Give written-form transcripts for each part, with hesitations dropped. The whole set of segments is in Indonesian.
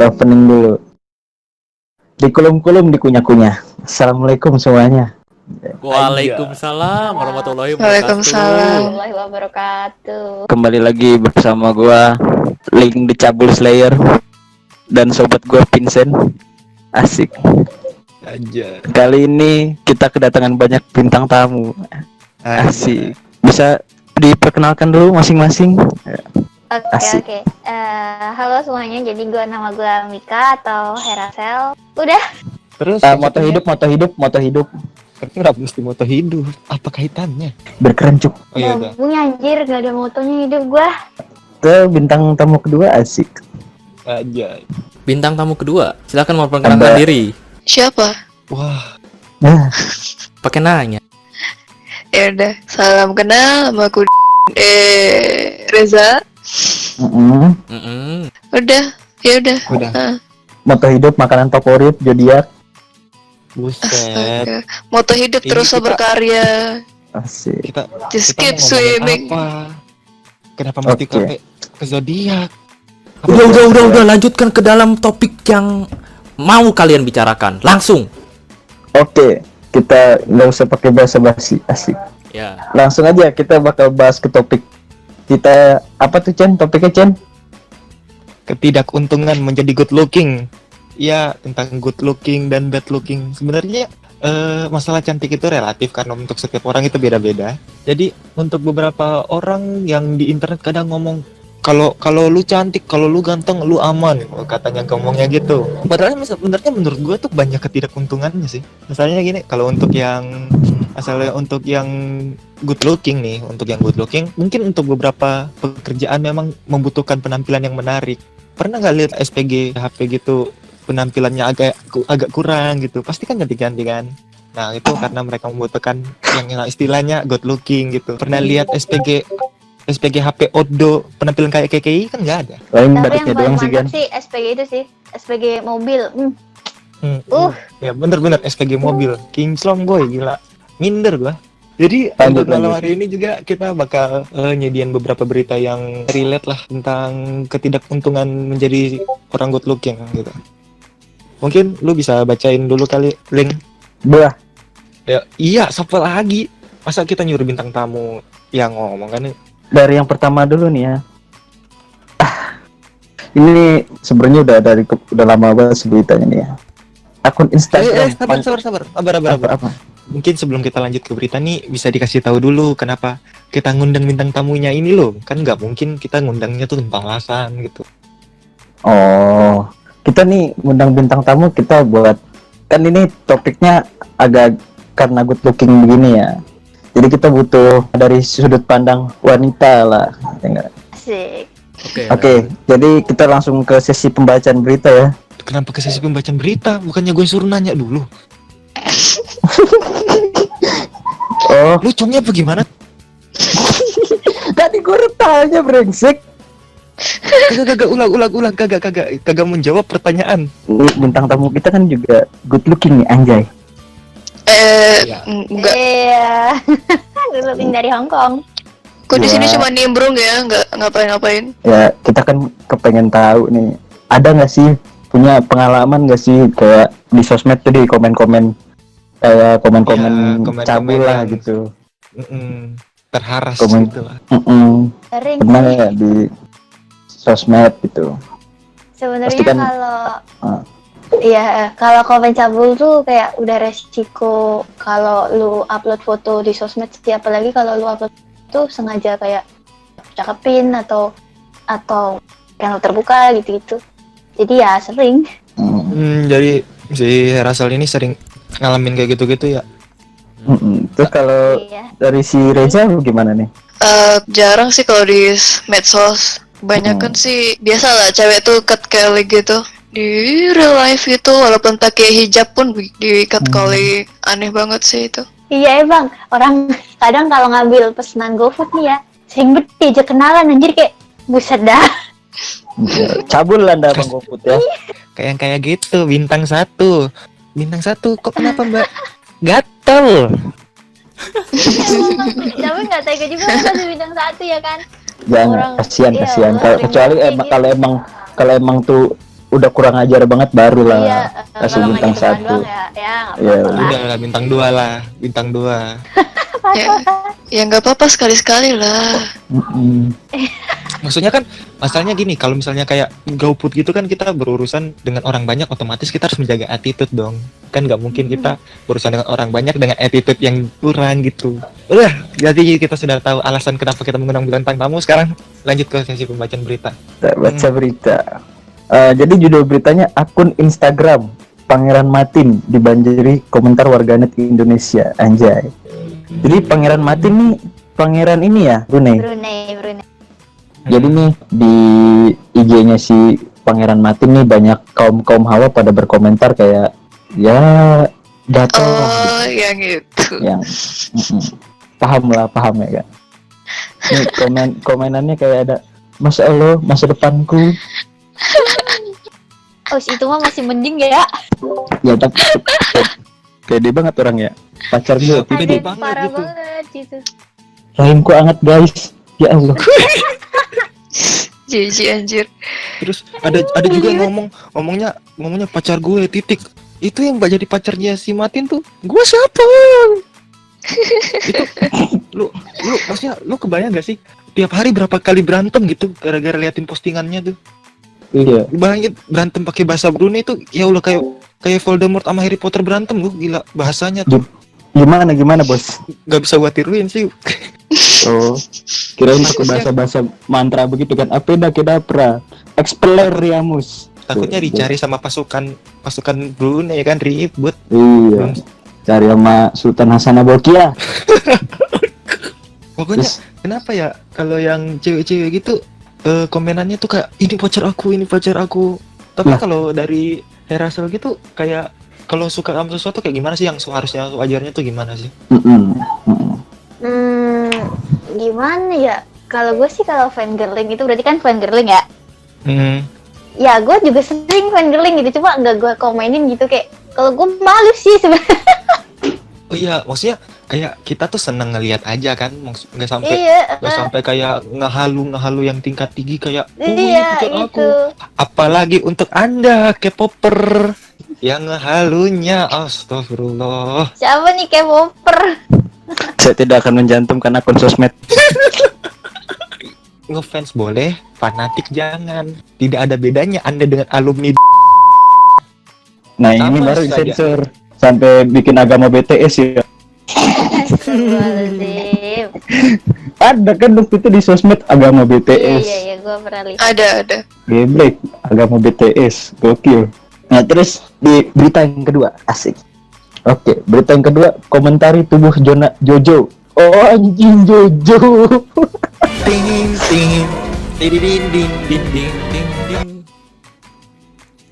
opening dulu. Dikulum-kulum dikunyah-kunyah. Assalamualaikum semuanya. Waalaikumsalam warahmatullahi Waalaikumsalam. wabarakatuh. Kembali lagi bersama gua Link the Cabul Slayer dan sobat gua Vincent. Asik. Aja. Kali ini kita kedatangan banyak bintang tamu. Asik. Bisa diperkenalkan dulu masing-masing. Oke. Halo semuanya, jadi nama gue Mika atau Herasel. Udah. Terus moto hidup. tapi nggak mesti moto hidup. Apa kaitannya? Berkerencuk. Oh iya udah. Punya anjir, gak ada motonya hidup gue. Ke bintang tamu kedua asik. Aja. Bintang tamu kedua, silakan memperkenalkan diri. Siapa? Wah. Nah, Pakai nanya. Ya udah, salam kenal sama aku Reza. Udah, ya udah. moto hidup, makanan favorit, zodiak. Buset. Astaga. Moto hidup Ini terus kita- berkarya. Asik. Kita Just kita keep mau ngomongin swimming. apa? Kenapa mesti Oke. ke zodiak? Udah, lanjutkan ke dalam topik yang mau kalian bicarakan. Langsung. Oke, kita nggak usah pakai bahasa basi, asik. Ya. Langsung aja kita bakal bahas ke topik kita. Apa tuh Chen? Topiknya Chen? Ketidakuntungan menjadi good looking. Ya, tentang good looking dan bad looking. Sebenarnya masalah cantik itu relatif karena untuk setiap orang itu beda-beda. Jadi untuk beberapa orang yang di internet kadang ngomong kalau lu cantik, kalau lu ganteng, lu aman, katanya ngomongnya gitu. Padahal sebenarnya menurut gue tuh banyak ketidakuntungannya sih. Misalnya gini, kalau untuk yang good looking nih, untuk yang good looking, mungkin untuk beberapa pekerjaan memang membutuhkan penampilan yang menarik. Pernah nggak lihat SPG HP gitu, penampilannya agak kurang gitu, pasti kan ganti-ganti kan. Nah itu karena mereka membutuhkan yang istilahnya good looking gitu. Pernah lihat SPG HP Oddo penampilan kayak KKI kan nggak ada. Lain Tapi baliknya yang doang paling sih kan. mantap sih SPG itu sih, SPG mobil. Ya bener-bener SPG mobil Kingslong boy, gila minder gua. Jadi Lanjut, untuk malam lanjut. hari ini juga kita bakal nyediain beberapa berita yang relate lah tentang ketidakuntungan menjadi orang good looking gitu. Mungkin lu bisa bacain dulu kali, Link. Bah, Ya, iya, siapa lagi? Masa kita nyuruh bintang tamu yang ngomong kan nih? dari yang pertama dulu nih ya. Ini sebenarnya udah lama banget beritanya nih ya. Akun Instagram. Sabar. Apa? Mungkin sebelum kita lanjut ke berita nih, bisa dikasih tahu dulu kenapa kita ngundang bintang tamunya ini loh. Kan nggak mungkin kita ngundangnya tuh numpang alasan gitu. Oh, kita nih ngundang bintang tamu kita buat, kan ini topiknya agak karena good looking begini ya. Jadi kita butuh dari sudut pandang wanita lah. Ya nggak? Asik. Oke, jadi kita langsung ke sesi pembacaan berita ya. Kenapa ke sesi pembacaan berita? Bukannya gue suruh nanya dulu. Oh, Lu congnya apa gimana? tadi gue tanya brengsek. Kagak ulang kagak menjawab pertanyaan. Ini bintang tamu kita kan juga good looking nih anjay. Iya. Enggak. Iya. Dulu dari Hong Kong. Kok di sini Ya. cuma nimbrung ya, nggak ngapain-ngapain. Ya kita kan kepengen tahu nih, ada nggak sih punya pengalaman nggak sih kayak di sosmed tuh di komen-komen kayak komen-komen Ya, komen-komen cabul lah yang- gitu. Terharas Komen- gitu lah. Sering Pernah sih. nggak di sosmed gitu? Sebenarnya Pasti kan- Iya, kalau komen cabul tuh kayak udah resiko kalau lu upload foto di sosmed sih, apalagi kalau lu upload tuh sengaja kayak cakepin atau channel terbuka gitu-gitu. Jadi ya sering. Jadi si Rasel ini sering ngalamin kayak gitu-gitu ya. Terus kalau Iya. dari si Reza gimana nih? Jarang sih kalau di medsos. Kebanyakan sih biasa lah cewek tuh catcalling gitu di real life gitu, walaupun pakai hijab pun di catcalling. Aneh banget sih itu. Iya bang, orang kadang kalau ngambil pesanan GoFood nih ya, sering banget diajak kenalan anjir kayak buset dah. Cabul lah anda Bang Goput ya. Kayak gitu, bintang satu kok kenapa Mbak gatel? Tapi nggak tega juga kan di bintang satu ya kan. Jangan Orang- kasihan iya, kasihan. orang Kecuali sering kalau emang tuh udah kurang ajar banget baru lah Iya, kasih kalau bintang ngajakin teman 1. doang ya nggak Iya, apa-apa lah. Udah lah bintang 2 lah, bintang 2. Ya, ya nggak apa-apa sekali-sekali lah. Mm-mm. Maksudnya kan masalahnya gini, kalau misalnya kayak GoFood gitu kan kita berurusan dengan orang banyak, otomatis kita harus menjaga attitude dong. Kan nggak mungkin kita berurusan dengan orang banyak dengan attitude yang kurang gitu. Udah, jadi kita sudah tahu alasan kenapa kita mengundang bintang tamu. Sekarang lanjut ke sesi pembacaan berita. Kita baca berita. Jadi judul beritanya akun Instagram Pangeran Matin dibanjiri komentar warganet Indonesia. Anjay. Jadi Pangeran Matin nih pangeran ini ya, Brunei. Brunei. Jadi nih di IG-nya si Pangeran Matin nih banyak kaum hawa pada berkomentar kayak ya gatel lah Oh, yang itu. yang paham ya kan. Nih komenannya kayak ada Masya Allah masa depanku Oh, itu mah masih mending ya. ya tapi pede banget orang ya pacar gue Pede Aduh, banget parah gitu. banget gitu. rahimku anget guys ya Allah. Jijik anjir. Terus ada juga yang ngomongnya pacar gue titik. Itu yang jadi pacarnya si Matin tuh. Gue siapa? Itu lu maksudnya lu kebayang gak sih tiap hari berapa kali berantem gitu gara-gara liatin postingannya tuh. Iya Bayangin berantem pakai bahasa Brunei itu ya Allah kayak Voldemort sama Harry Potter berantem lu gila bahasanya tuh gimana bos. nggak bisa gua tiruin sih. Oh kirain pakai bahasa mantra begitu kan Apedakedapra Expelliarmus. Takutnya dicari sama pasukan Brunei kan ribut. Iya cari sama Sultan Hasan Bolkiah. Pokoknya Terus- kenapa ya kalau yang cewek-cewek gitu komenannya tuh kayak ini pacar aku. Tapi Lah. kalau dari Herasel gitu kayak kalau suka sama sesuatu kayak gimana sih yang seharusnya wajarnya tuh gimana sih? Gimana ya? Kalau gue sih kalau fangirling itu berarti kan fangirling ya. Hmm. Ya gue juga sering fangirling gitu, cuma nggak gue komenin gitu kayak. Kalau gue malu sih sebenarnya. Oh iya, maksudnya kayak kita tuh seneng ngelihat aja kan, nggak sampai Iya, nggak sampai kayak ngehalu yang tingkat tinggi kayak iya pacar itu. aku. Apalagi untuk Anda K-popper yang ngehalunya, astagfirullah. Siapa nih K-popper? Saya tidak akan mencantumkan akun sosmed. Ngefans boleh, fanatik jangan. Tidak ada bedanya Anda dengan alumni. Nah Sama ini baru saja. sensor sampai bikin agama BTS ya. Astagfirullahaladzim. Ada kan waktu itu di sosmed agama BTS. Iya, gue pernah lihat. Ada. Geblek agama BTS gokil. Nah terus di berita yang kedua asik. Oke berita yang kedua komentari tubuh Jojo. Oh anjing Jojo. Ting ting ding ding ding ding ding ding ding.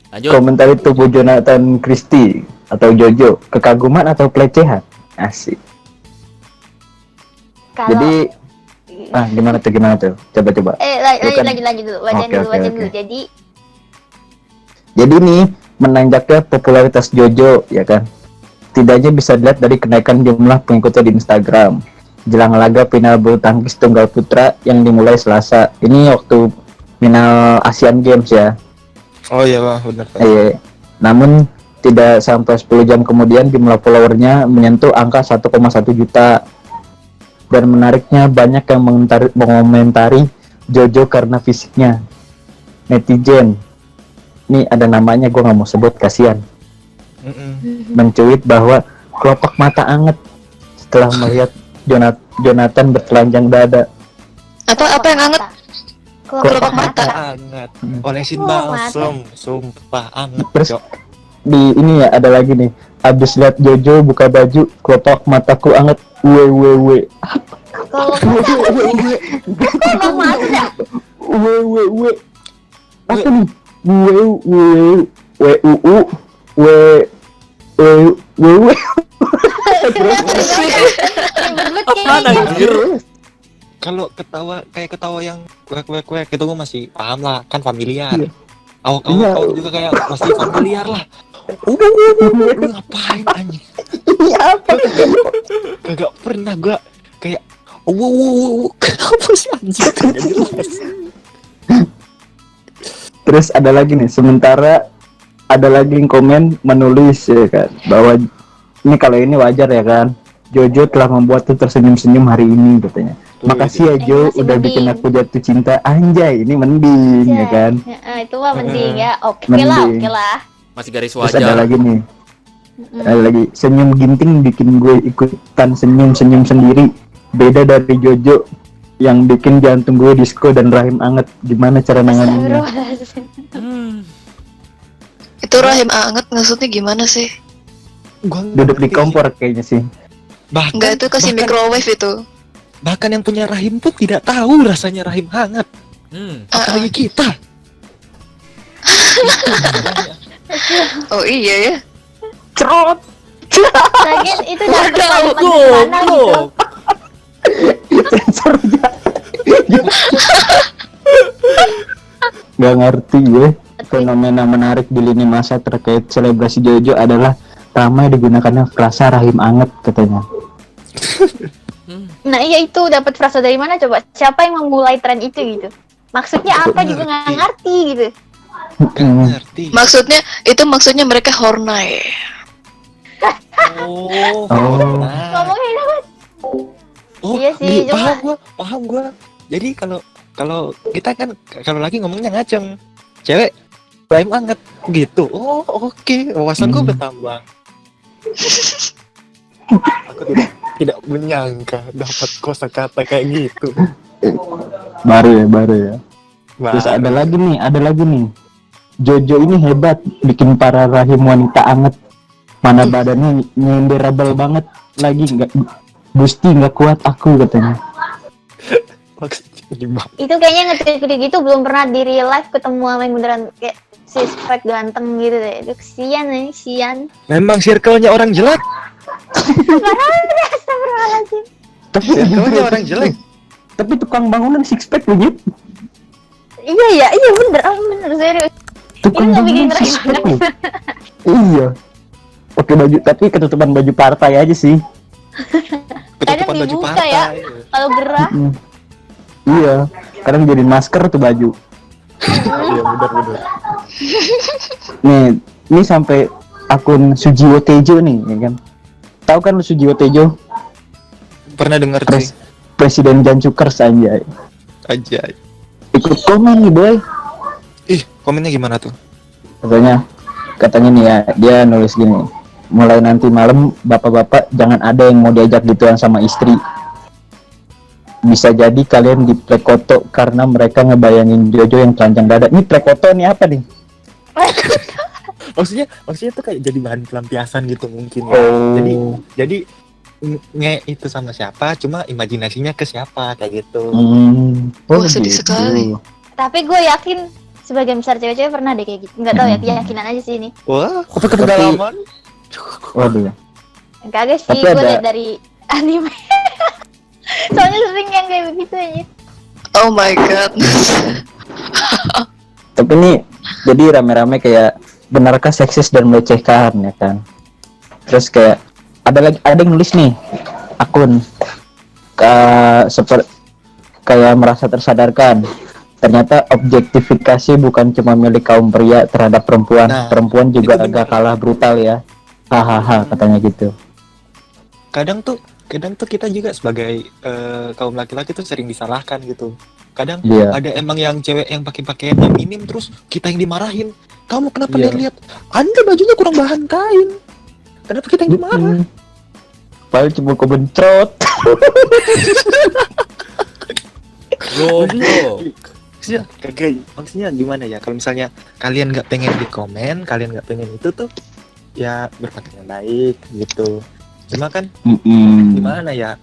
Lanjut. Komentari tubuh Jonathan Christie atau Jojo kekaguman atau pelecehan asik. Kalau Jadi gimana tuh coba Bukan. lanjut dulu, bacain Oke, dulu, oke, bacain oke. dulu. Jadi nih menanjaknya popularitas Jojo ya kan. Tidaknya bisa dilihat dari kenaikan jumlah pengikutnya di Instagram jelang laga final bulu tangkis tunggal putra yang dimulai Selasa. Ini waktu final Asian Games ya. Oh iya bang, benar. Namun tidak sampai 10 jam kemudian jumlah followernya menyentuh angka 1,1 juta. Dan menariknya banyak yang mengomentari Jojo karena fisiknya. Netizen, ini ada namanya gue nggak mau sebut kasihan, mencuit bahwa kelopak mata anget setelah melihat Jonathan bertelanjang dada. Apa yang hangat? Kelopak mata. Anget. Olesin Oh, balsem, sumpah anget. Terus Cok. di ini ya ada lagi nih, abis lihat Jojo buka baju kelopak mataku anget. Wewewe Kelopak mata. wewewe apa nih wewe Apaan anjir? Kalau ketawa yang kuek itu gue masih paham lah, kan familiar. Iya. Awak juga kayak masih familiar lah. Lu ngapain anjing? apa Kagak pernah gua kayak kenapa sih anjing? Kagak jelas. Terus ada lagi nih, sementara ada lagi yang komen menulis ya kan bahwa ini kalau ini wajar ya kan. Jojo telah membuatku tersenyum-senyum hari ini katanya. Makasih ya Jo, masih udah bikin mending. aku jatuh cinta. Anjay, ini mending ya kan. Itu mah mending ya. Oke Mending. lah, oke lah. Masih garis Terus ada wajar. lagi nih. Ada lagi, senyum ginting bikin gue ikutan senyum-senyum sendiri. Beda dari Jojo yang bikin jantung gue disco dan rahim anget. Gimana cara nanganinnya? Astagfirullahaladzim. Hmm. Itu rahim anget maksudnya gimana sih? Gua nggak Duduk di ngerti. kompor kayaknya sih. Bahkan, Enggak, itu kasih bahkan- microwave itu. Bahkan yang punya rahim pun tidak tahu rasanya rahim hangat. Apalagi kita. Oh iya ya. Cerot. Lagian itu dapat Tahu pengalaman dari mana gitu. goblok. Sensor ya. Gak ngerti ya. Fenomena menarik di lini masa terkait selebrasi Jojo adalah ramai digunakannya frasa rahim anget katanya. Nah iya itu dapat frasa dari mana coba? Siapa yang memulai tren itu gitu? Maksudnya apa juga nggak ngerti gitu. Gak ngerti. Maksudnya mereka horny. Oh. Oh. Nah. Ngomongin apa? Oh, Iya sih, cuma- paham gua. Jadi kalau kita kan kalau lagi ngomongnya ngaceng. Cewek rahim anget gitu. Oh, oke. Wawasan gua bertambah. Aku tidak menyangka dapat kosakata kayak gitu. Baru ya. Terus Wah, ada lagi nih. Jojo ini hebat, bikin para rahim wanita anget. Mana badannya nyenderable banget lagi, nggak Gusti nggak kuat aku katanya. maksudnya gimana? Itu kayaknya nge-tweet gitu belum pernah di real life ketemu sama yang beneran kayak si spek ganteng gitu deh. Itu kesian nih, sian. Memang circle-nya orang jelek. Astagfirullahaladzim. Tapi Circle-nya orang jelek. Tapi tukang bangunan six pack begitu. Iya bener, bener serius. Tukang Ini nggak bikin bangunan six rahim pack loh. Iya. Pakai baju, tapi ketutupan baju partai aja sih. Ketutupan baju dibuka partai. ya. Kalau gerah, Iya. Kadang jadi masker tuh baju. Iya, benar. Nih sampai akun Sujiwo Tejo nih, ya kan? Tahu kan lu Sujiwo Tejo? Pernah dengar sih. Presiden Jancukers anjay. Aja. Ikut komen nih boy. Ih, komennya gimana tuh? Katanya nih ya, dia nulis gini. Mulai nanti malam bapak-bapak jangan ada yang mau diajak gituan sama istri. Bisa jadi kalian di plekoto karena mereka ngebayangin Jojo yang telanjang dada. Ini plekoto nih apa nih? Maksudnya tuh kayak jadi bahan pelampiasan gitu mungkin ya. Jadi nge itu sama siapa, cuma imajinasinya ke siapa kayak gitu. Wah, sedih sekali. tapi gue yakin sebagian besar cewek-cewek pernah deh kayak gitu. Nggak tahu ya, keyakinan aja sih ini. Wah, Tapi kedalaman. Waduh. Kagak sih, Tapi gue ada- liat dari anime. Soalnya sering yang kayak begitu aja. Oh my god. Tapi nih jadi rame-rame kayak benarkah seksis dan melecehkan ya kan. Terus kayak ada yang nulis nih akun kayak merasa tersadarkan. Ternyata objektifikasi bukan cuma milik kaum pria terhadap perempuan. Nah, Perempuan juga itu agak benar. kalah brutal ya. Hahaha katanya gitu. Kadang tuh kita juga sebagai kaum laki-laki tuh sering disalahkan gitu. Kadang Iya. ada emang yang cewek yang pakai pakaian yang minim terus kita yang dimarahin. Kamu kenapa Iya. lihat? Anda bajunya kurang bahan kain. Kenapa kita yang dimarah? Paling cuma kebencot. Goblok. Maksudnya gimana ya? Kalau misalnya kalian nggak pengen di komen, kalian nggak pengen itu tuh, ya berpakaian baik gitu. Cuma kan gimana ya?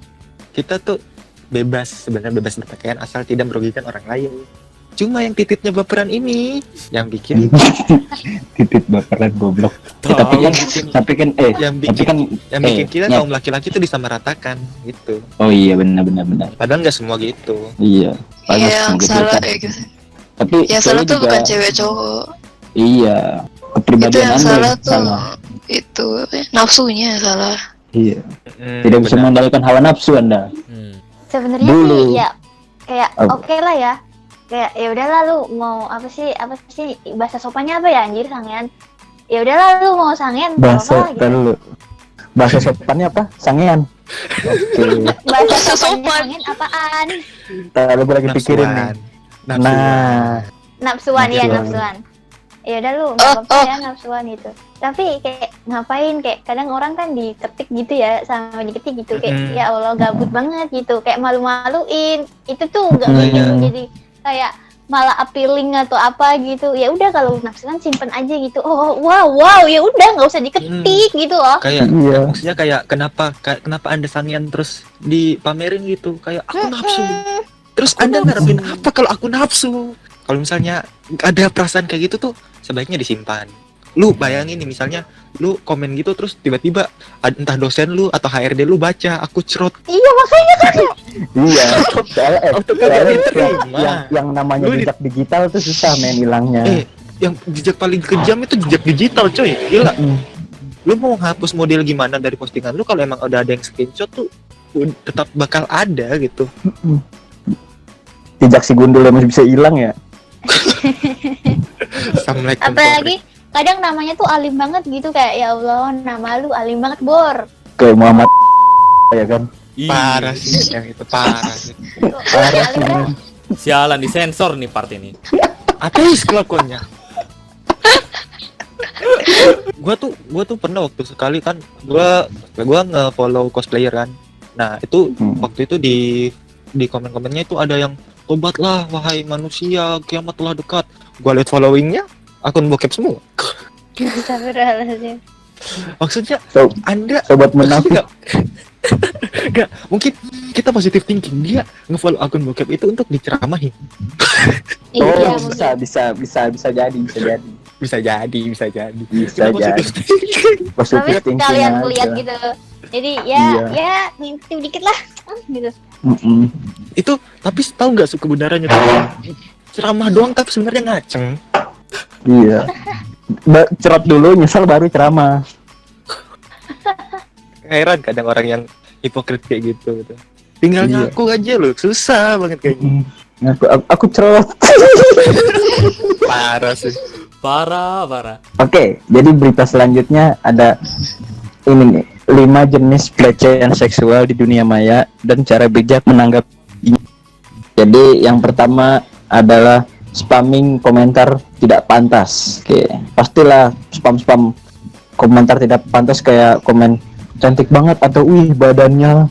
Kita tuh sebenarnya bebas berpakaian asal tidak merugikan orang lain. Cuma yang tititnya baperan ini yang bikin Titit baperan goblok. Tahu. Tapi kan yang tapi bikin kan kita ya. kaum laki-laki tuh disamaratakan gitu. Oh iya benar. Padahal nggak semua gitu. Iya. Bagus, Iya, yang semoga salah berkah. kayak gitu. Tapi Yang salah cewek tuh juga- bukan cewek cowok. Iya. Itu Kepribadian yang Anda salah yang tuh itu nafsunya yang salah. Iya. Tidak bisa benar. mengendalikan hawa nafsu Anda. Hmm. Sebenarnya Dulu. sih ya kayak Apa? oke lah ya. kayak ya udahlah lu mau apa sih bahasa sopannya apa ya anjir sangean. Ya udahlah lu mau sangean nggak Bahasa apa-apa gitu. dulu. Bahasa sopannya apa? Sangean. Oke. Bahasa sopannya Sopan. sangean apaan? Lalu gue lagi pikirin nih. Nafsuan. Nah, Nafsuan ya Nafsuan. nafsuan. Ya udah lu nggak apa-apa ya nafsuan itu. Tapi kayak ngapain kayak kadang orang kan diketik gitu ya sama diketik gitu kayak ya Allah gabut banget gitu kayak malu-maluin. Itu tuh nggak bikin lu jadi kayak malah appealing atau apa gitu. Ya udah kalau nafsuan simpen aja gitu. Oh wow ya udah nggak usah diketik gitu loh. Kayak iya. maksudnya kayak kenapa Anda sangian terus dipamerin gitu kayak aku nafsu. Terus Anda ngarepin apa kalau aku nafsu? Kalau misalnya ada perasaan kayak gitu tuh sebaiknya disimpan. Lu bayangin nih misalnya lu komen gitu terus tiba-tiba entah dosen lu atau HRD lu baca aku cerot. Iya makanya kan. Iya. Soalnya, Auto kagak soalnya diterima. yang namanya Lu di- jejak digital tuh susah men hilangnya. Yang jejak paling kejam itu jejak digital coy. Gila. Lu mau hapus model gimana dari postingan lu kalau emang udah ada yang screenshot tuh tetap bakal ada gitu. Jejak si gundul masih bisa hilang ya. Assalamualaikum. Apalagi kadang namanya tuh alim banget gitu kayak ya Allah nama lu alim banget Bor. Kayak Muhammad ya kan. Ih, Parah sih yang itu parah sih. Parah sih. Alim dah. men. sialan disensor nih part ini. Ateis kelakuannya. gua tuh pernah waktu sekali kan gua nge-follow cosplayer kan. Nah, itu waktu itu di komen-komennya itu ada yang tobatlah wahai manusia, kiamat telah dekat. Gua lihat followingnya akun bokep semua. Astagfirullahaladzim. Maksudnya So, Anda sobat munafik. Enggak, mungkin kita positive thinking dia nge-follow akun bokep itu untuk diceramahin. Iya Oh, mungkin. bisa jadi. Bisa jadi. Bisa Kita jadi. positive thinking. Tapi Positive thinking kalian aja. lihat gitu. Jadi Iya. ya ngintip dikit lah gitu. Mm-mm. Itu tapi tahu nggak kebenarannya tuh? Ceramah doang tapi sebenarnya ngaceng. Iya. Cerot dulu nyesel baru ceramah. Heran kadang orang yang hipokrit kayak gitu. Tinggal Iya. ngaku aja loh, susah banget kayaknya. Aku cerot. Parah sih. Parah. Oke, jadi berita selanjutnya ada ini nih, 5 jenis pelecehan seksual di dunia maya dan cara bijak menanggapinya. Jadi yang pertama adalah spamming komentar tidak pantas. Oke, pastilah spam komentar tidak pantas kayak komen cantik banget atau wih badannya,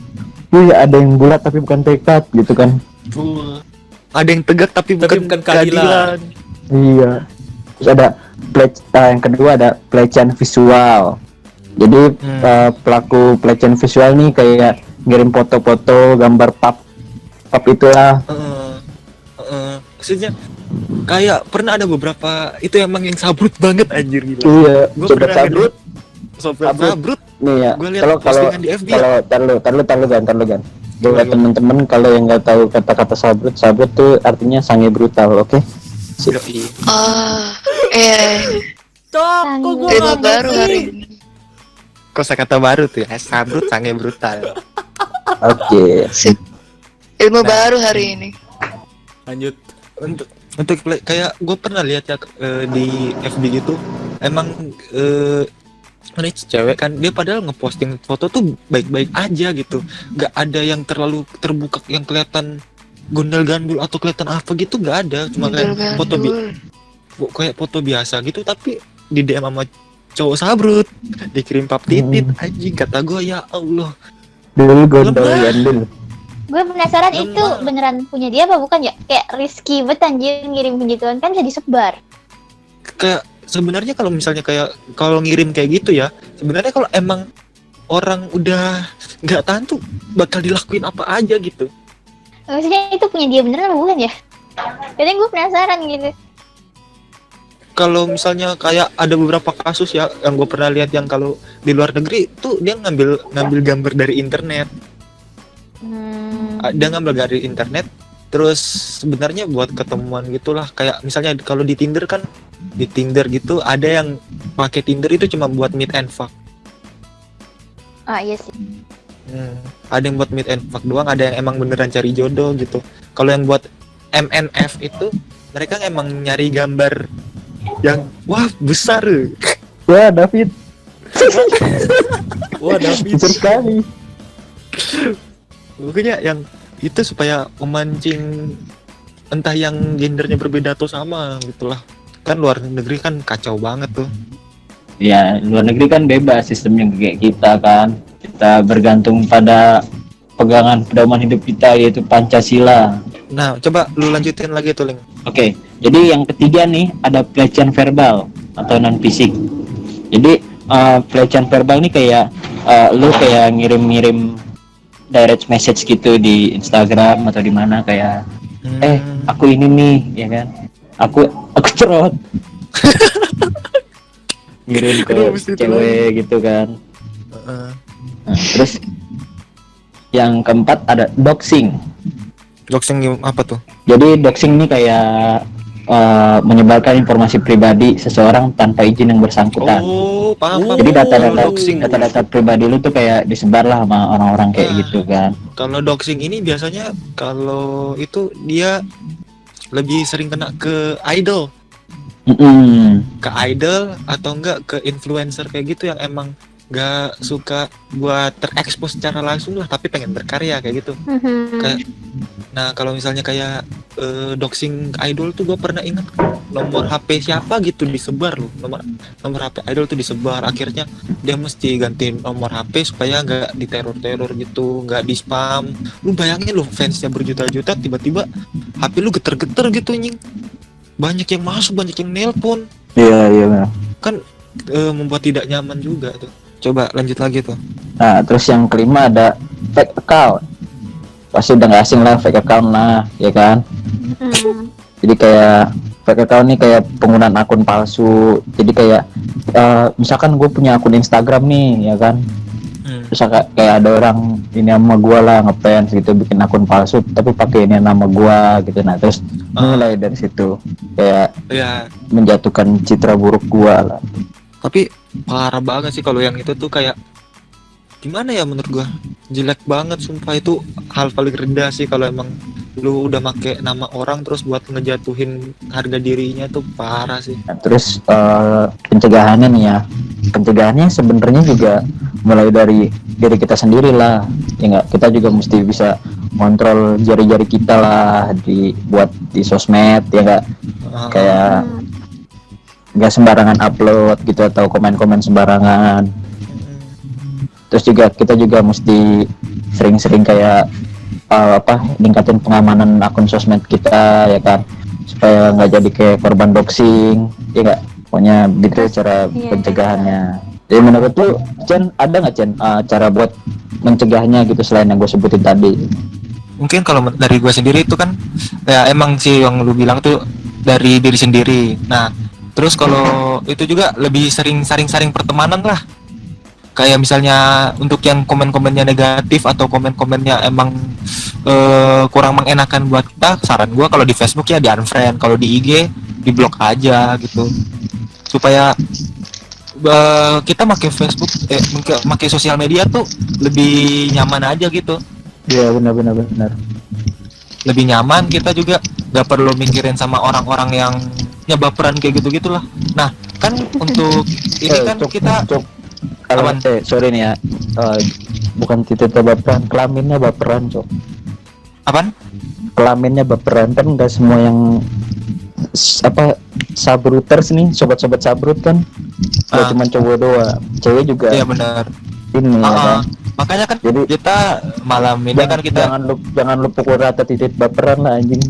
wih ada yang bulat tapi bukan tekad gitu kan. Ada yang tegak tapi bukan keadilan. Iya. Terus ada yang kedua ada pelecehan visual. Jadi pelaku pelecehan visual nih kayak ngirim foto-foto, gambar pap itulah. Maksudnya kayak pernah ada beberapa itu emang yang sabrut banget anjir gila. Iya. Gua Coba pernah sabrut sabrut. nih ya. Gua lihat Kalau postingan di FB. taruh gan. Buat Gimana? temen-temen kalau yang nggak tahu kata-kata sabrut tuh artinya sange brutal, oke? Yoi. Cok, kok gua Ilmu nggak baru ngerti? hari ini. Kosakata baru tuh ya, sabrut sange brutal. Oke. Sip. Ilmu Nah. baru hari ini. Lanjut. Untuk kayak gue pernah lihat ya di FB gitu emang ini cewek kan dia padahal ngeposting foto tuh baik-baik aja gitu, nggak ada yang terlalu terbuka yang kelihatan gondal-gandul atau kelihatan apa gitu, nggak ada, cuma kayak kayak foto biasa gitu tapi di DM sama cowok sabrut dikirim pap titit anjing, kata gue ya Allah. Dulu gondol Lemah. gandul. Gue penasaran Lemah. itu beneran punya dia apa bukan ya? Kayak risky banget anjir ngirim begituan kan bisa disebar. Kayak sebenarnya kalau misalnya kayak kalau ngirim kayak gitu ya, sebenarnya kalau emang orang udah nggak tahan tuh bakal dilakuin apa aja gitu. Maksudnya itu punya dia beneran apa bukan ya? Kadang gue penasaran gitu. Kalau misalnya kayak ada beberapa kasus ya yang gue pernah lihat yang kalau di luar negeri tuh dia ngambil gambar dari internet. Dia ngambil dari internet terus sebenarnya buat ketemuan gitulah, kayak misalnya kalau di Tinder kan, di Tinder gitu ada yang pakai Tinder itu cuma buat meet and fuck. Ah iya sih. Ada yang buat meet and fuck doang, ada yang emang beneran cari jodoh gitu. Kalau yang buat MNF itu mereka emang nyari gambar yang wah besar. Wah, David, Wah, David. besar sekali. Pokoknya yang itu supaya memancing entah yang gendernya berbeda atau sama gitulah. Kan luar negeri kan kacau banget tuh. Ya, luar negeri kan bebas sistemnya kayak kita kan. Kita bergantung pada pegangan pedoman hidup kita, yaitu Pancasila. Nah, coba lu lanjutin lagi tuh, Ling. Oke, jadi yang ketiga nih ada pelecehan verbal atau non fisik. Jadi pelecehan verbal nih kayak lu kayak ngirim-ngirim direct message gitu di Instagram atau di mana kayak aku ini nih, ya kan? Aku cerot. Ngirim ke Aduh, mesti itu cewek gitu kan. Heeh. Nah, terus yang keempat ada doxing. Doxing apa tuh? Jadi doxing ini kayak menyebarkan informasi pribadi seseorang tanpa izin yang bersangkutan. Oh, paham. Jadi data-data doxing. data-data pribadi lu tuh kayak disebar lah sama orang-orang kayak gitu kan. Kalau doxing ini biasanya kalau itu dia lebih sering kena ke idol, ke idol atau enggak ke influencer kayak gitu yang emang nggak suka buat terekspos secara langsung lah, tapi pengen berkarya kayak gitu. Kayak, nah kalau misalnya kayak doxing idol tuh gue pernah ingat nomor HP siapa gitu disebar loh, nomor HP idol tuh disebar, akhirnya dia mesti ganti nomor HP supaya nggak diteror-teror gitu, nggak di spam. Lu bayangin loh, fansnya berjuta-juta, tiba-tiba HP lu geter-geter gitu nying, banyak yang masuk, banyak yang nelpon, Iya, benar. kan membuat tidak nyaman juga tuh. Coba lanjut lagi tuh. Nah, terus yang kelima ada fake account. Pasti udah nggak asing lah fake account lah, ya kan? Jadi kayak fake account nih kayak penggunaan akun palsu. Jadi kayak misalkan gue punya akun Instagram nih, ya kan? Terus kayak ada orang ini nama gue lah ngefans gitu bikin akun palsu tapi pakai ini nama gue gitu. Nah terus mulai dari situ kayak Ya, menjatuhkan citra buruk gue lah. tapi parah banget sih kalau yang itu tuh, kayak gimana ya, menurut gua jelek banget sumpah. Itu hal paling rendah sih kalau emang lu udah make nama orang terus buat ngejatuhin harga dirinya, tuh parah sih. Nah, terus pencegahannya nih ya, pencegahannya sebenarnya juga mulai dari diri kita sendiri lah, ya nggak? Kita juga mesti bisa kontrol jari-jari kita lah buat di sosmed, ya nggak? Kayak nggak sembarangan upload gitu atau komen-komen sembarangan. Terus juga kita juga mesti sering-sering kayak ningkatin pengamanan akun sosmed kita, ya kan, supaya nggak jadi kayak korban doxing, ya nggak? Pokoknya gitu cara pencegahannya. Jadi menurut lu, Chen, ada nggak Chen cara buat mencegahnya gitu selain yang gue sebutin tadi? Mungkin kalau dari gua sendiri itu kan ya emang sih yang lu bilang tuh dari diri sendiri. Nah, terus kalau itu juga lebih sering saring pertemanan lah. Kayak misalnya untuk yang komen-komennya negatif atau komen-komennya emang kurang mengenakan buat kita, saran gua kalau di Facebook ya di unfriend, kalau di IG di blok aja gitu. Supaya kita pakai Facebook, pakai sosial media tuh lebih nyaman aja gitu. Iya, benar. Lebih nyaman, kita juga nggak perlu mikirin sama orang-orang yang baperan kayak gitu-gitulah. Nah, kan untuk ini kan kita kalau sorry nih ya, bukan titik baperan, kelaminnya baperan, Cok. apaan? Kelaminnya baperan, kan nggak semua yang sabruters nih, sobat-sobat sabrut kan nggak cuma cowok doang, cewek juga. Iya benar. Ini ya kan? Makanya kan Jadi kita malam ini kan kita jangan lu pukul rata titik baperan lah anjing.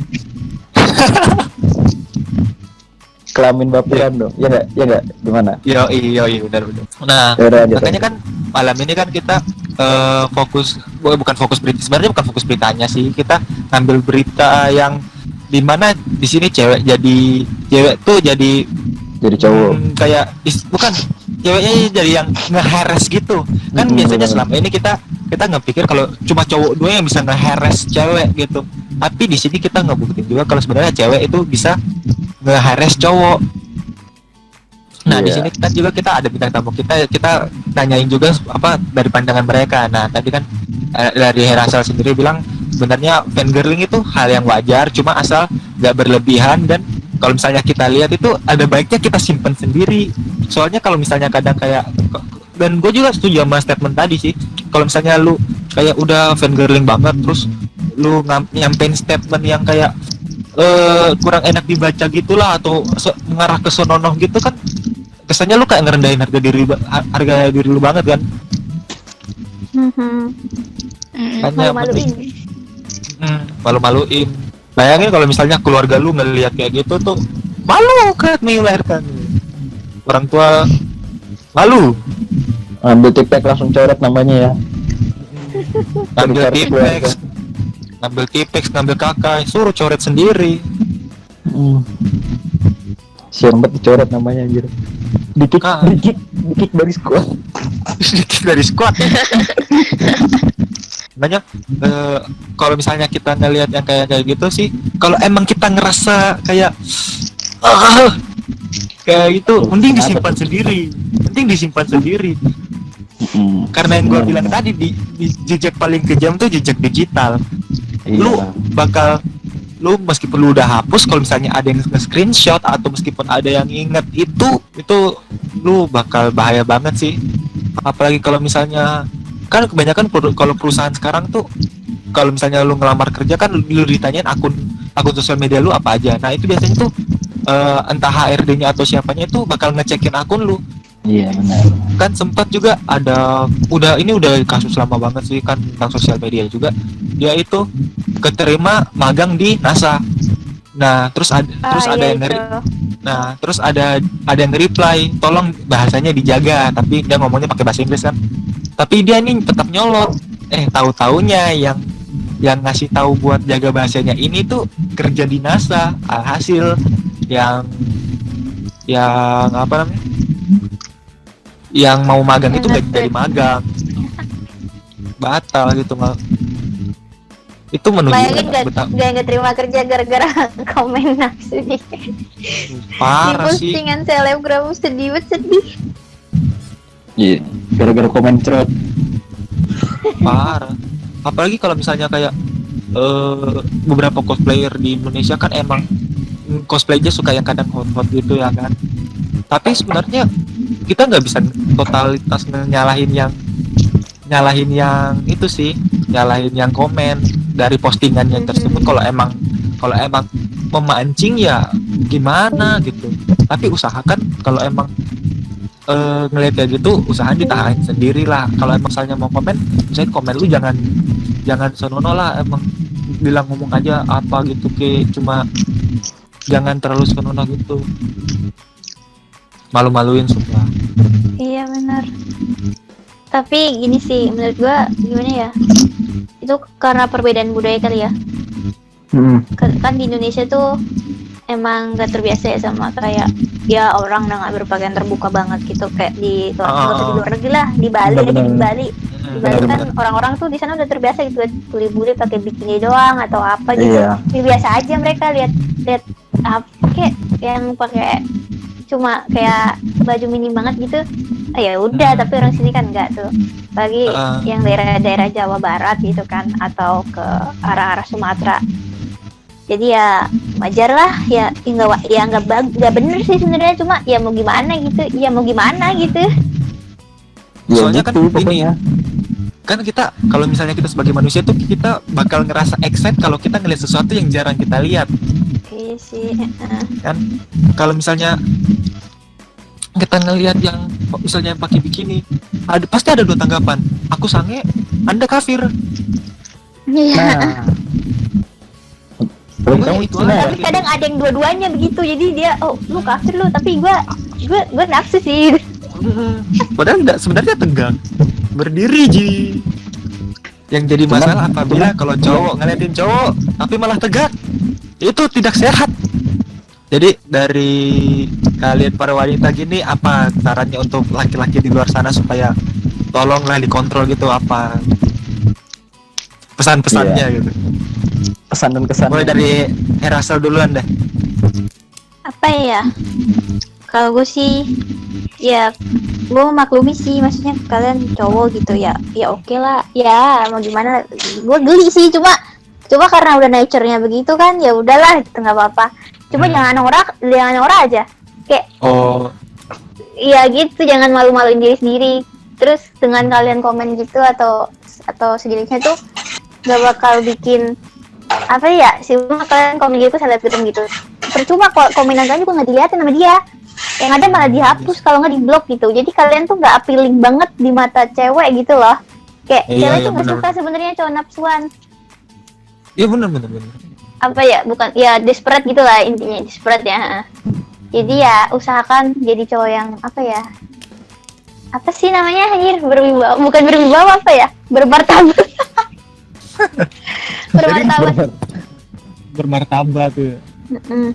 Kelamin baperan dong, ya nggak gimana? iya benar. Nah, makanya kan malam ini kan kita bukan fokus berita, sebenarnya bukan fokus beritanya sih, kita ngambil berita yang dimana di sini cewek tuh jadi cowok. Kayak bukan ceweknya jadi yang nge-harass gitu kan. Biasanya selama ini kita nggak pikir kalau cuma cowok doang yang bisa nge-harass cewek gitu, tapi di sini kita ngebuktiin juga kalau sebenarnya cewek itu bisa nge-harass cowok. Nah, di sini kita ada bintang tamu, kita tanyain juga dari pandangan mereka. Nah, tadi kan dari Herasal sendiri bilang sebenarnya fangirling itu hal yang wajar, cuma asal nggak berlebihan. Dan kalau misalnya kita lihat itu ada baiknya kita simpan sendiri. Soalnya kalau misalnya kadang kayak, dan gue juga setuju sama statement tadi sih, kalau misalnya lu kayak udah fangirling banget terus lu nyampein statement yang kayak kurang enak dibaca gitulah, atau mengarah ke sononoh gitu kan, kesannya lu kayak ngerendahin harga diri lu banget kan. Hanya Malu-maluin. Malu-maluin. Bayangin kalau misalnya keluarga lu ngelihat kayak gitu tuh, malu kan melahirkan. Orang tua malu. Ambil tipek langsung coret namanya ya. Ngambil Cari tipex, ngambil kakak, suruh coret sendiri. Siang banget dicoret namanya anjir. Dikit Kak. dikit dari squad. Sedikit dari squad. Banyak kalau misalnya kita ngelihat yang kayak gitu sih, kalau emang kita ngerasa kayak kayak gitu, mending disimpan sendiri. Karena yang gue bilang tadi, di jejak paling kejam tuh jejak digital. Lu meskipun lu udah hapus, kalau misalnya ada yang nge-screenshot atau meskipun ada yang inget itu lu bakal bahaya banget sih. Apalagi kalau misalnya, kan kebanyakan kalau perusahaan sekarang tuh, kalau misalnya lu ngelamar kerja kan lu ditanyain akun sosial media lu apa aja. Nah itu biasanya tuh entah HRD-nya atau siapanya itu bakal ngecekin akun lu. Iya benar. Kan sempat juga ada, ini udah kasus lama banget sih kan, tentang sosial media juga. Dia itu keterima magang di NASA. Nah terus ada yang terus ada yang reply, tolong bahasanya dijaga, tapi dia ngomongnya pakai bahasa Inggris kan. Tapi dia nih tetap nyolot. Tahu-taunya yang ngasih tahu buat jaga bahasanya ini tuh kerja di NASA. Alhasil yang apa namanya, yang mau magang itu gak jadi magang, batal gitu. Itu Bayangin menunjukkan gak terima kerja gara-gara komen nafsu nih. parah Di sih. postingan selebgram sedih. Iya, gara-gara komen cerot. Parah. Apalagi kalau misalnya kayak beberapa cosplayer di Indonesia kan emang cosplaynya suka yang kadang hot gitu ya kan. Tapi sebenarnya kita nggak bisa totalitas nyalahin yang itu sih, nyalahin yang komen dari postingannya tersebut. Kalau emang memancing ya gimana gitu. Tapi usahakan kalau emang ngelihat kayak gitu, usahakan ditahan sendiri lah. Kalau emang misalnya mau komen, misalnya komen lu jangan senonoh lah, emang bilang ngomong aja apa gitu, cuma jangan terlalu senonoh gitu. Malu-maluin sumpah. Iya benar. Tapi gini sih, menurut gua gimana ya? Itu karena perbedaan budaya kali ya. Kan di Indonesia tuh emang gak terbiasa ya sama kayak ya orang udah gak berpakaian terbuka banget gitu, kayak di luar negeri lah, di Bali aja, di Bali kan orang-orang tuh di sana udah terbiasa gitu, bule-bule pakai bikini doang atau apa gitu. Iya. Biasa aja mereka lihat apa kayak yang pakai cuma kayak baju mini banget gitu. Ya udah, tapi orang sini kan enggak tuh. Bagi yang daerah-daerah Jawa Barat gitu kan, atau ke arah-arah Sumatera. Jadi ya wajar lah, ya nggak bener sih sebenarnya, cuma ya mau gimana gitu. Ya, Soalnya kan gitu, gini, pokoknya. kan kita kalau misalnya kita sebagai manusia tuh kita bakal ngerasa excited kalau kita ngeliat sesuatu yang jarang kita lihat. Iya sih. Kan kalau misalnya kita ngelihat yang misalnya yang pakai bikini, pasti ada dua tanggapan. Aku sange, Anda kafir. Iya. Nah, kamu itu Cina ya? Tapi kadang ada yang dua-duanya begitu, jadi dia lu kafir lu, tapi gua nafsu sih. Padahal sebenarnya tegak berdiri ji. Yang jadi masalah apabila kalau cowok ngeliatin cowok tapi malah tegak, itu tidak sehat. Jadi dari kalian para wanita gini, apa sarannya untuk laki-laki di luar sana supaya tolonglah dikontrol gitu, apa pesan-pesannya gitu? Pesan dan kesan. Mulai dari Herasel duluan deh. Apa ya? Kalau gue sih ya gue maklumi sih, maksudnya kalian cowok gitu ya oke lah ya, mau gimana, gue geli sih, cuma Cuma karena udah nature-nya begitu kan, ya udahlah gitu, nggak apa-apa. Cuma jangan norak aja. Kayak Oh, iya gitu, jangan malu-maluin diri sendiri. Terus dengan kalian komen gitu atau sejenisnya tuh gak bakal bikin apa ya sih, kalian komen gitu selebgram gitu. Percuma kok, komenan kalian juga nggak dilihatin sama dia. Yang ada malah dihapus kalau nggak diblok gitu. Jadi kalian tuh nggak appealing banget di mata cewek gitu loh. Kayak Iya, cewek iya, tuh nggak benar. suka sebenarnya cowok nafsuan. iya benar. Apa ya, bukan ya, desperate gitu lah intinya, desperate ya. Jadi ya usahakan jadi cowok yang apa ya, apa sih namanya anjir, berwibawa, bukan berwibawa, apa ya, bermartabat. Bermartabat. Bermartabat tuh.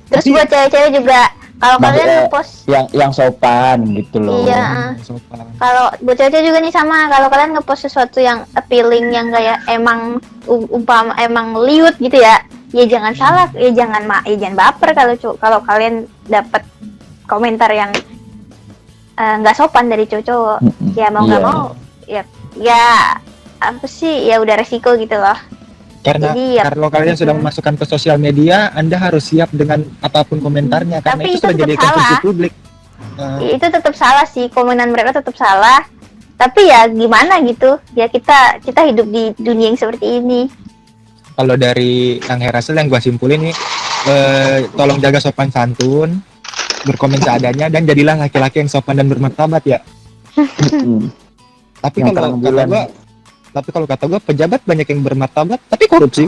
Terus buat cewek-cewek juga, kalau kalian ngepost, yang sopan gitu loh. iya, Sopan. kalau buat cewek-cewek juga nih sama, kalau kalian ngepost sesuatu yang appealing, yang kayak emang umpama emang liut gitu ya, ya jangan salah, ya jangan baper kalau kalian dapat komentar yang nggak sopan dari cowok-cowok. Ya mau nggak Iya. mau, ya apa sih, ya udah resiko gitu loh. Karena Jadi ya, kalau kalian sudah memasukkan ke sosial media, Anda harus siap dengan apapun komentarnya karena Tapi itu itu sudah tetap jadi konsumsi salah. publik. Nah, itu tetap salah sih, komenan mereka tetap salah. Tapi ya gimana gitu, ya kita hidup di dunia yang seperti ini. kalau dari Kang Herasel yang gua simpulin nih, tolong jaga sopan santun, berkomen seadanya dan jadilah laki-laki yang sopan dan bermartabat ya. Tapi Yang kalau terang kata bulan. gua, pejabat banyak yang bermartabat tapi korupsi.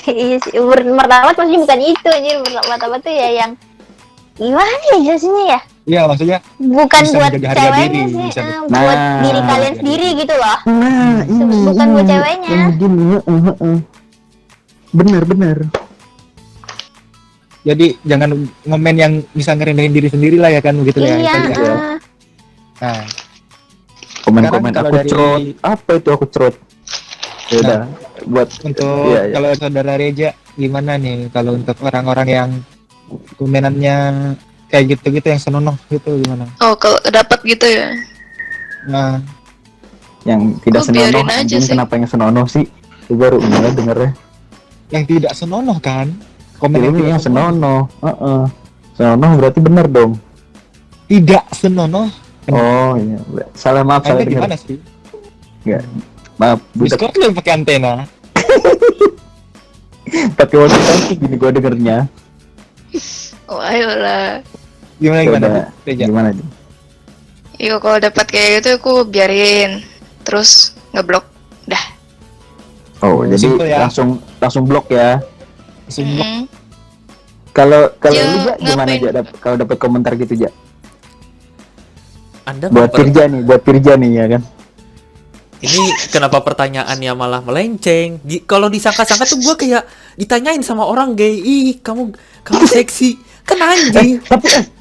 Iya sih, bermartabat maksudnya bukan itu anjir, bermartabat tuh ya yang gimana ya jelasinnya ya? Iya, maksudnya Bukan Bisa buat menjaga harga ceweknya diri, sih, bisa buat Nah. diri kalian sendiri gitu loh. Nah, ini Bukan buat ceweknya. Gini, benar. jadi jangan ngomen yang bisa ngerendahin diri sendiri lah ya kan begitu ya. Iya, Tadi ya. Nah, Komen-komen Sekarang aku kalau dari- cerot. Apa itu aku cerot? Ya udah, buat untuk Iya, iya. kalau saudara Reja gimana nih kalau untuk orang-orang yang komenannya kayak gitu-gitu yang senonoh gitu gimana? Oh, kalau dapat gitu ya. Nah, yang tidak Gua biarin senonoh, aja anjing sih. kenapa yang senonoh sih? Itu baru dengernya. yang tidak senonoh kan? Komen Ini yang senonoh. Senonoh berarti benar dong. Tidak senonoh. Oh iya, salah, maaf, salah Anda dengar. gimana sih? Enggak. Maaf, budak Discord lu yang pakai antena. pakai walkie-talkie gini gua dengernya. Oh, ayolah. Gimana Ya gimana? udah, Reja? gimana aja? Iya, kalau dapat kayak gitu aku biarin. Terus ngeblok. Dah. Oh, jadi Simple ya. langsung blok ya. Semua Mm-mm. Kalau Ya, lu Ja, gimana ngapain? aja kalau dapat komentar gitu Ja? Anda Buat Firja nih ya kan. Ini kenapa pertanyaannya malah melenceng? Kalau disangka-sangka tuh gue kayak ditanyain sama orang gay, ih kamu seksi, kan anjing.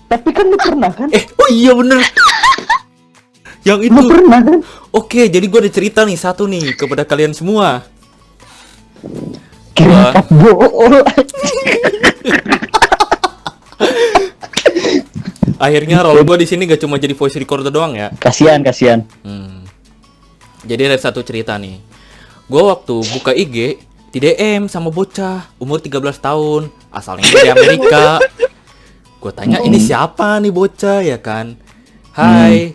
Tapi kan lu pernah kan? Oh iya bener. Yang itu. Lu pernah kan? Oke, jadi gue ada cerita nih satu nih kepada kalian semua. Kira bool. Akhirnya role gue di sini gak cuma jadi voice recorder doang ya. Kasihan. Jadi ada satu cerita nih. Gue waktu buka IG di DM sama bocah umur 13 tahun, asalnya dari Amerika. Gue tanya ini siapa nih bocah ya kan? Hai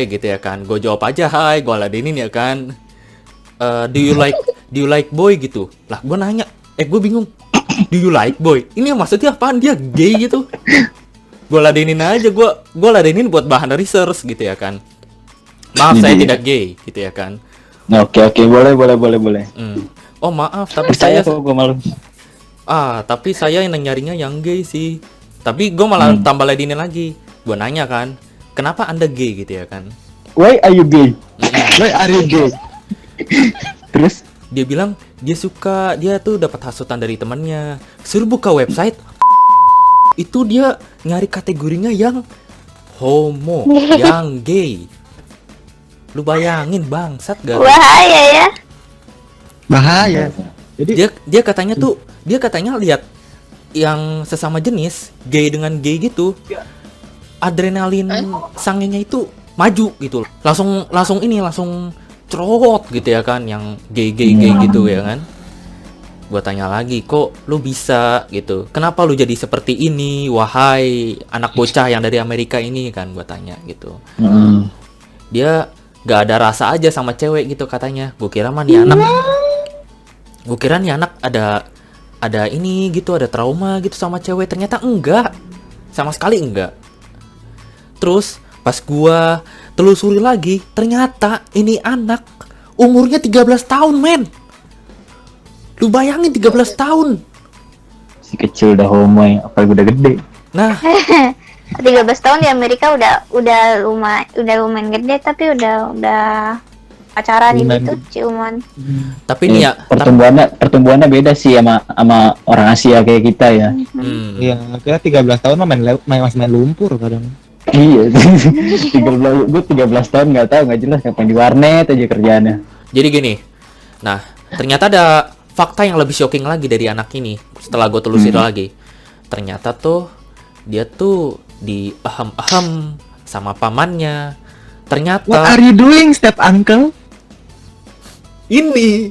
gitu ya kan. Gue jawab aja hai, gue ladenin ya kan. Do you like boy gitu? Lah gue nanya, gue bingung. Do you like boy? Ini maksudnya apaan, dia gay gitu? Gue ladenin aja, gue ladenin buat bahan research gitu ya kan. Maaf saya Jadi- tidak gay gitu ya kan. Oke, boleh. Oh maaf tapi Percaya saya kok gua malu. tapi saya yang nyarinya yang gay sih. Tapi gue malah tambah ladenin lagi. Gue nanya kan, kenapa anda gay gitu ya kan? Why are you gay? Why are you gay? Terus Dia bilang dia tuh dapat hasutan dari temannya. Suruh buka website. Itu dia nyari kategorinya yang homo, yang gay. Lu bayangin bangsat gak? Bahaya ya. bahaya. Jadi Dia katanya lihat yang sesama jenis gay dengan gay gitu, adrenalin sangenya itu maju gitu. Langsung cerot gitu ya kan, yang gay gitu ya kan. Gue tanya lagi, kok lu bisa gitu? Kenapa lu jadi seperti ini, wahai anak bocah yang dari Amerika ini kan? Gue tanya gitu. Dia gak ada rasa aja sama cewek gitu katanya. Gue kira nih anak ada ini gitu, ada trauma gitu sama cewek. Ternyata enggak, sama sekali enggak. Terus pas gua telusuri lagi, ternyata ini anak umurnya 13 tahun, men. Lu bayangin 13 tahun. Si kecil udah homo ya, apalagi udah gede. Nah, 13 tahun di Amerika udah lumayan gede, tapi udah pacaran Lumayan gitu, ciuman. tapi nih ya, Pertumbuhannya beda sih sama orang Asia kayak kita ya. Iya, kira 13 tahun mah masih main lumpur kadang. Iya, 13 tahun nggak jelas kapan di warnet aja kerjaannya. Jadi gini. Nah, ternyata ada fakta yang lebih shocking lagi dari anak ini. Setelah gue telusuri lagi, ternyata tuh dia tuh diahem-ahem sama pamannya. What Ternyata are you doing, step uncle? ini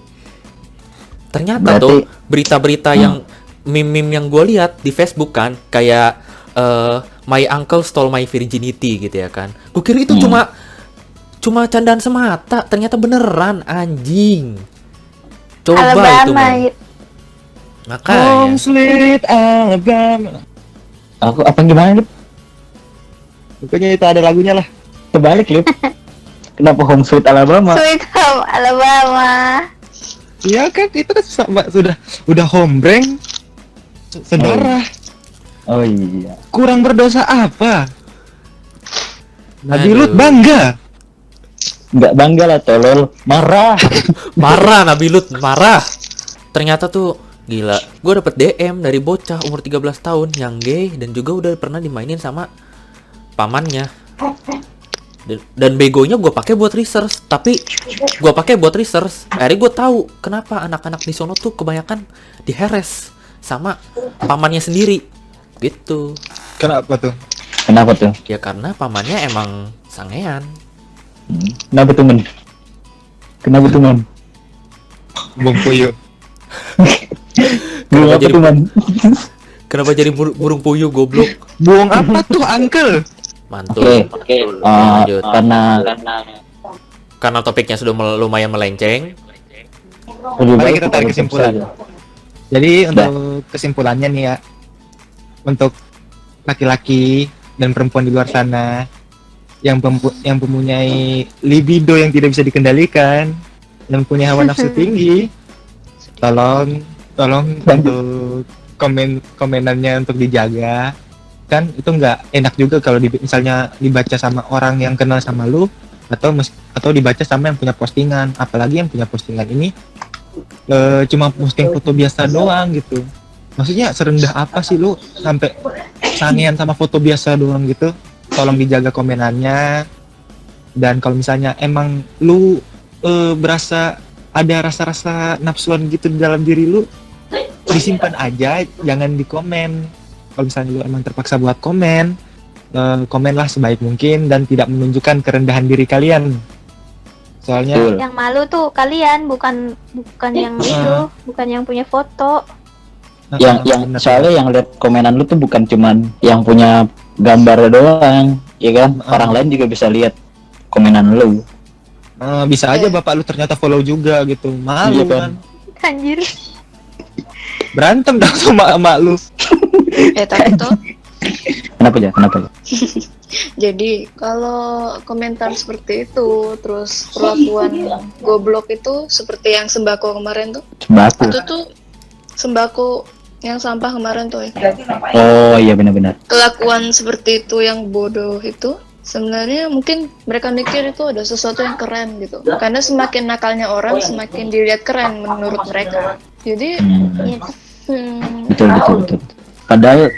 ternyata Berarti- tuh berita-berita yang meme-meme yang gue lihat di Facebook kan, kayak my uncle stole my virginity gitu ya kan. Gue kira itu cuma candaan semata, ternyata beneran, anjing. Coba itu Alabama, men. Makanya Home sweet Alabama. Aku apa gimana Lip? Pokoknya itu ada lagunya lah. Kebalik Lip. Kenapa home sweet Alabama? Sweet Home Alabama. Iya kan, itu kan udah hombreng. Saudara, Oh iya. kurang berdosa apa? Nabi Aduh. Lut bangga. Nggak bangga lah tolol. Marah. marah, Nabi Lut marah. Ternyata tuh gila, gue dapet DM dari bocah umur 13 tahun yang gay dan juga udah pernah dimainin sama pamannya. Dan begonya gue pakai buat research, akhirnya gue tahu kenapa anak-anak di sono tuh kebanyakan diheres sama pamannya sendiri gitu. Kenapa tuh? Kenapa tuh? Ya karena pamannya emang sangean. Kenapa tuh men? Bung Puyuh. Kenapa jadi- tuh men? Kenapa jadi burung puyuh goblok? Buang apa tuh, uncle? Mantul. Oke. Lanjut. Karena Topiknya sudah lumayan melenceng. lebih Mari baik kita tarik tutup kesimpulan. saja. Jadi untuk kesimpulannya nih ya, untuk laki-laki dan perempuan di luar sana yang mempunyai libido yang tidak bisa dikendalikan dan punya hawa nafsu tinggi, tolong untuk komenannya untuk dijaga. Kan itu nggak enak juga kalau misalnya dibaca sama orang yang kenal sama lu atau dibaca sama yang punya postingan, apalagi yang punya postingan ini cuma posting foto biasa doang gitu. Maksudnya serendah apa sih lu sampai sangean sama foto biasa doang gitu? Tolong dijaga komenannya. Dan kalau misalnya emang lu berasa ada rasa-rasa nafsuan gitu di dalam diri lu, disimpan aja, jangan dikomen. Kalau misalnya lu emang terpaksa buat komenlah sebaik mungkin dan tidak menunjukkan kerendahan diri kalian. Soalnya Betul. Yang malu tuh kalian, bukan yang itu, bukan yang punya foto. Yang bener. soalnya yang lihat komenan lu tuh bukan cuman yang punya gambar doang, ya kan? Orang lain juga bisa lihat komenan lu. Bisa aja bapak lu ternyata follow juga gitu. Malu Iya kan? kan. Anjir. Berantem dong sama emak lu. Tapi tuh Kenapa ya? jadi kalau komentar seperti itu, terus perlakuan goblok itu seperti yang sembako kemarin tuh, Sembako. itu tuh sembako yang sampah kemarin tuh ya. Oh iya benar-benar. Kelakuan seperti itu yang bodoh itu sebenarnya mungkin mereka mikir itu ada sesuatu yang keren gitu. Karena semakin nakalnya orang semakin dilihat keren menurut mereka. Jadi Betul. Padahal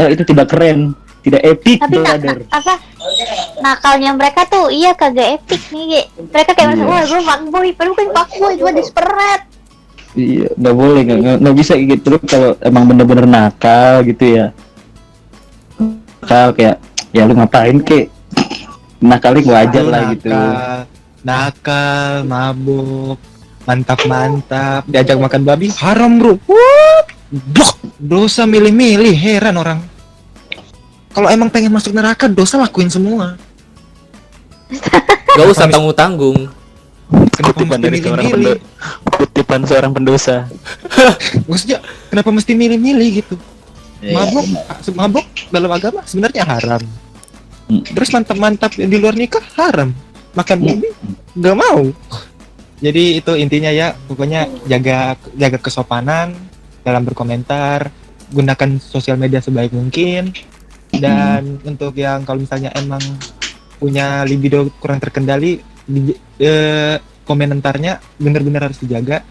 itu tidak keren, tidak epic, Tapi brother. nakalnya mereka tuh iya kagak epic nih. Mereka kayak merasa, wah gue fuckboy, padahal bukan fuckboy, gue desperate. Iya, nggak boleh, nggak bisa gitu loh kalau emang bener-bener nakal gitu ya. Nakal kayak, ya lu ngapain kek? Nakalin wajar lah gitu. Nakal, mabuk, mantap-mantap, diajak makan babi, haram bro. What? Blok, dosa milih-milih, heran orang. Kalau emang pengen masuk neraka, dosa lakuin semua. Gak usah tanggung-tanggung. Kenapa Kutipan mesti dari seorang milih-milih? kutipan seorang pendosa. Maksudnya, kenapa mesti milih-milih gitu? Iya, Mabok dalam agama sebenarnya haram. Hmm. Terus mantap-mantap di luar nikah haram. Makan babi nggak mau. Jadi itu intinya ya, pokoknya jaga kesopanan dalam berkomentar, gunakan sosial media sebaik mungkin. Dan untuk yang kalau misalnya emang punya libido kurang terkendali, komentarnya benar-benar harus dijaga.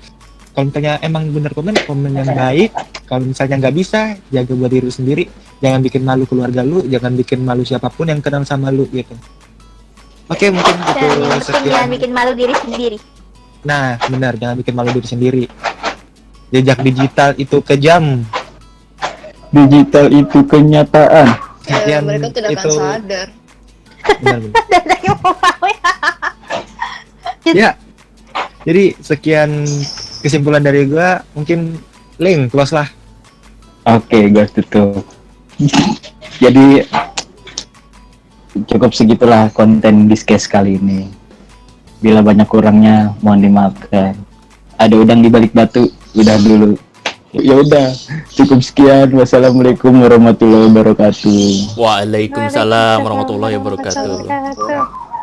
Kalau misalnya emang bener komen yang baik. Kalau misalnya nggak bisa, jaga buat diri lu sendiri. Jangan bikin malu keluarga lu, jangan bikin malu siapapun yang kenal sama lu gitu. Oke, mungkin Dan itu yang penting jangan sekian. bikin malu diri sendiri. Nah, benar, jangan bikin malu diri sendiri. Jejak digital itu kejam. Digital itu kenyataan. Sekian mereka tidak akan itu sadar. benar. Ya. Jadi sekian kesimpulan dari gua, mungkin Link close lah. Oke, gue tutup. Jadi cukup segitulah konten Discast kali ini. Bila banyak kurangnya mohon dimaafkan. Ada udang di balik batu, udah dulu. Ya udah, cukup sekian. Wassalamualaikum warahmatullahi wabarakatuh. Waalaikumsalam warahmatullahi wabarakatuh. Wabarakatuh.